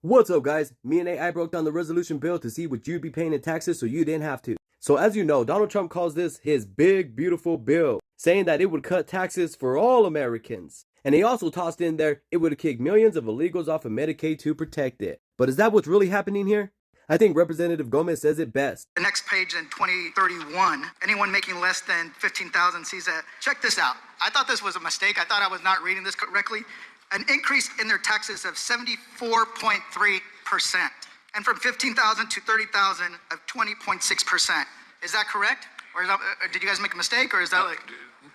What's up, guys? Me and AI broke down the resolution bill to see what you'd be paying in taxes so you didn't have to. So as you know, Donald Trump calls this his big, beautiful bill, saying that it would cut taxes for all Americans. And he also tossed in there it would kick millions of illegals off of Medicaid to protect it. But is that what's really happening here? I think Representative Gomez says it best. The next page in 2031, anyone making less than 15,000 sees that. Check this out. I thought this was a mistake. I thought I was not reading this correctly. An increase in their taxes of 74.3%, and from 15,000 to 30,000 of 20.6%. Is that correct? Or is that, did you guys make a mistake, or is that like...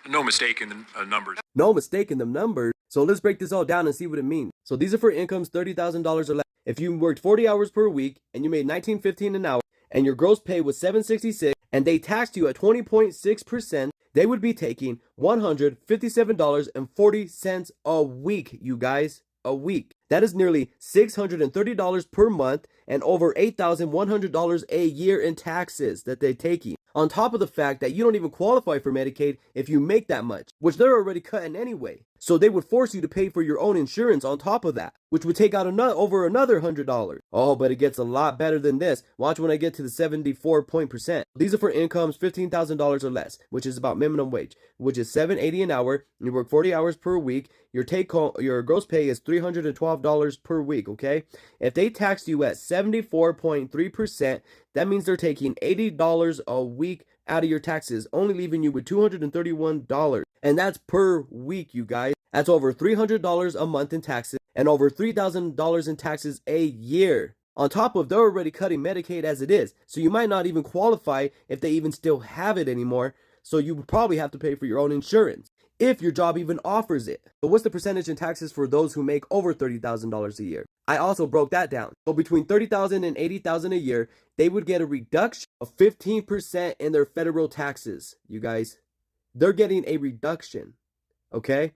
No mistake in the numbers. No mistake in the numbers. So let's break this all down and see what it means. So these are for incomes $30,000 or less. If you worked 40 hours per week and you made $19.15 an hour and your gross pay was $766 and they taxed you at 20.6%, they would be taking $157.40 a week, you guys. A week. That is nearly $630 per month and over $8,100 a year in taxes that they're taking. On top of the fact that you don't even qualify for Medicaid if you make that much, which they're already cutting anyway. So they would force you to pay for your own insurance on top of that, which would take out over another $100. Oh, but it gets a lot better than this. Watch when I get to the 74%. These are for incomes $15,000 or less, which is about minimum wage, which is $7.80 an hour. You work 40 hours per week. Your gross pay is $312 per week, okay? If they tax you at 74.3%, that means they're taking $80 a week out of your taxes, only leaving you with $231. And that's per week, you guys. That's over $300 a month in taxes and over $3,000 in taxes a year. On top of they're already cutting Medicaid as it is, so you might not even qualify if they even still have it anymore, so you would probably have to pay for your own insurance, if your job even offers it. But what's the percentage in taxes for those who make over $30,000 a year? I also broke that down. So between $30,000 and $80,000 a year, they would get a reduction of 15% in their federal taxes, you guys. They're getting a reduction, okay?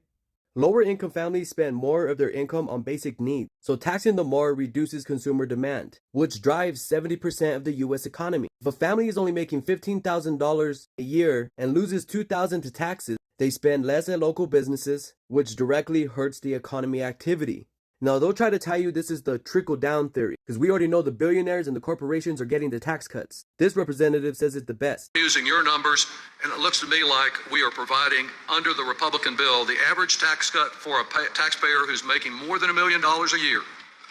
Lower income families spend more of their income on basic needs, so taxing them more reduces consumer demand, which drives 70% of the US economy. If a family is only making $15,000 a year and loses $2,000 to taxes, they spend less at local businesses, which directly hurts the economy activity. Now, they'll try to tell you this is the trickle-down theory, because we already know the billionaires and the corporations are getting the tax cuts. This representative says it the best. Using your numbers, and it looks to me like we are providing, under the Republican bill, the average tax cut for a taxpayer who's making more than $1 million a year.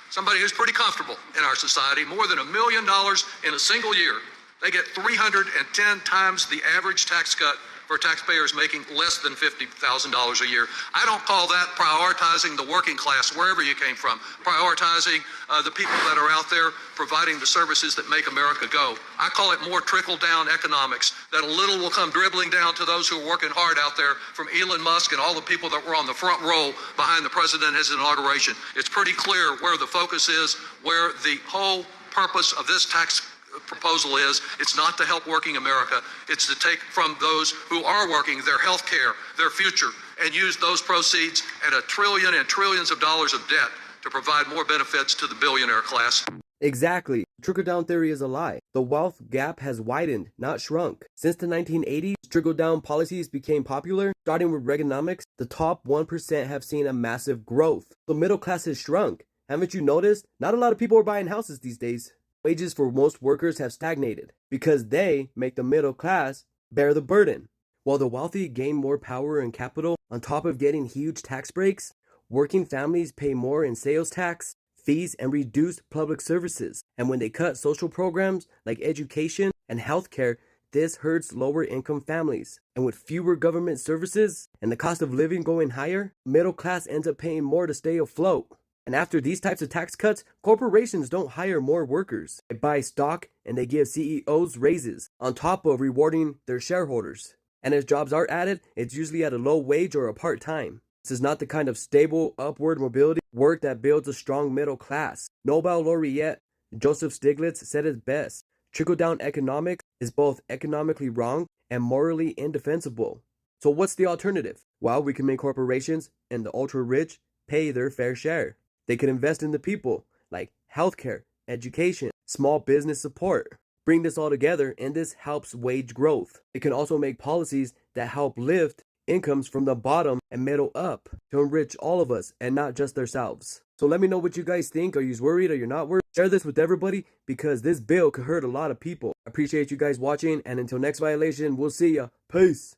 Somebody who's pretty comfortable in our society, more than $1 million in a single year. They get 310 times the average tax cut for taxpayers making less than $50,000 a year. I don't call that prioritizing the working class wherever you came from, prioritizing the people that are out there providing the services that make America go. I call it more trickle-down economics, that a little will come dribbling down to those who are working hard out there, from Elon Musk and all the people that were on the front row behind the president at his inauguration. It's pretty clear where the focus is, where the whole purpose of this tax proposal is. It's not to help working America. It's to take from those who are working their health care, their future, and use those proceeds and a trillion and trillions of dollars of debt to provide more benefits to the billionaire class. Exactly. Trickle-down theory is a lie. The wealth gap has widened, not shrunk. Since the 1980s, trickle-down policies became popular. Starting with Reaganomics, the top 1% have seen a massive growth. The middle class has shrunk. Haven't you noticed? Not a lot of people are buying houses these days. Wages for most workers have stagnated because they make the middle class bear the burden. While the wealthy gain more power and capital on top of getting huge tax breaks, working families pay more in sales tax, fees, and reduced public services. And when they cut social programs like education and healthcare, this hurts lower income families. And with fewer government services and the cost of living going higher, middle class ends up paying more to stay afloat. And after these types of tax cuts, corporations don't hire more workers. They buy stock and they give CEOs raises on top of rewarding their shareholders. And as jobs are added, it's usually at a low wage or a part-time. This is not the kind of stable upward mobility work that builds a strong middle class. Nobel laureate Joseph Stiglitz said it best. Trickle-down economics is both economically wrong and morally indefensible. So what's the alternative? Well, we can make corporations and the ultra-rich pay their fair share. They could invest in the people, like healthcare, education, small business support. Bring this all together, and this helps wage growth. It can also make policies that help lift incomes from the bottom and middle up to enrich all of us and not just themselves. So let me know what you guys think. Are you worried or you're not worried? Share this with everybody because this bill could hurt a lot of people. I appreciate you guys watching, and until next violation, we'll see ya. Peace.